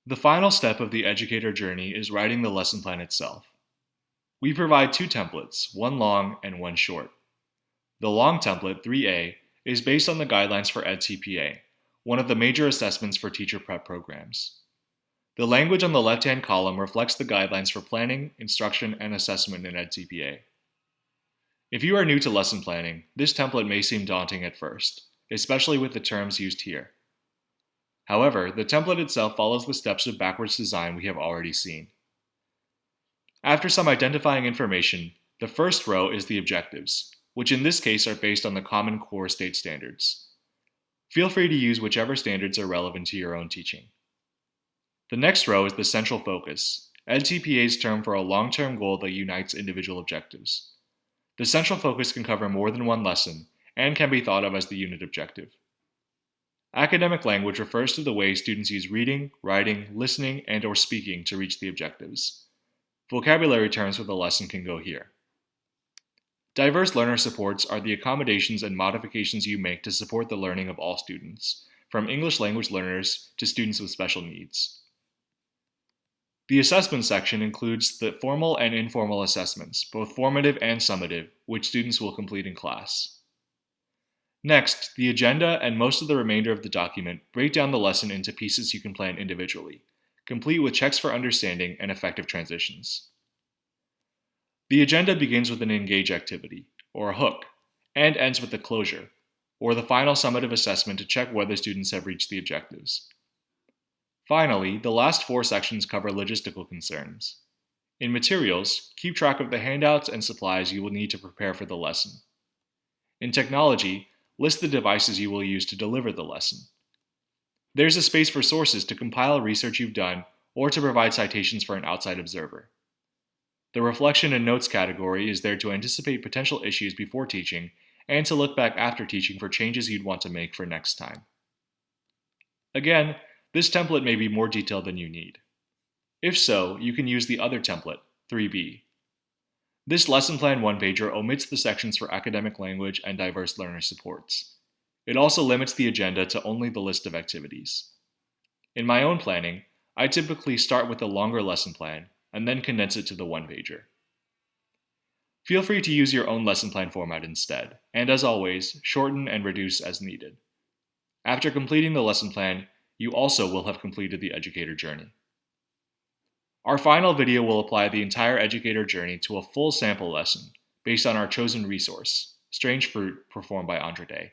The final step of the educator journey is writing the lesson plan itself. We provide two templates, one long and one short. The long template, 3A, is based on the guidelines for edTPA, one of the major assessments for teacher prep programs. The language on the left-hand column reflects the guidelines for planning, instruction, and assessment in edTPA. If you are new to lesson planning, this template may seem daunting at first, especially with the terms used here. However, the template itself follows the steps of backwards design we have already seen. After some identifying information, the first row is the objectives, which in this case are based on the Common Core state standards. Feel free to use whichever standards are relevant to your own teaching. The next row is the central focus, edTPA's term for a long-term goal that unites individual objectives. The central focus can cover more than one lesson and can be thought of as the unit objective. Academic language refers to the way students use reading, writing, listening, and/or speaking to reach the objectives. Vocabulary terms for the lesson can go here. Diverse learner supports are the accommodations and modifications you make to support the learning of all students, from English language learners to students with special needs. The assessment section includes the formal and informal assessments, both formative and summative, which students will complete in class. Next, the agenda and most of the remainder of the document break down the lesson into pieces you can plan individually, complete with checks for understanding and effective transitions. The agenda begins with an engage activity, or a hook, and ends with a closure, or the final summative assessment to check whether students have reached the objectives. Finally, the last four sections cover logistical concerns. In materials, keep track of the handouts and supplies you will need to prepare for the lesson. In technology, list the devices you will use to deliver the lesson. There's a space for sources to compile research you've done or to provide citations for an outside observer. The reflection and notes category is there to anticipate potential issues before teaching and to look back after teaching for changes you'd want to make for next time. Again, this template may be more detailed than you need. If so, you can use the other template, 3B. This lesson plan one-pager omits the sections for academic language and diverse learner supports. It also limits the agenda to only the list of activities. In my own planning, I typically start with a longer lesson plan and then condense it to the one-pager. Feel free to use your own lesson plan format instead, and as always, shorten and reduce as needed. After completing the lesson plan, you also will have completed the educator journey. Our final video will apply the entire educator journey to a full sample lesson based on our chosen resource, Strange Fruit, performed by Andre.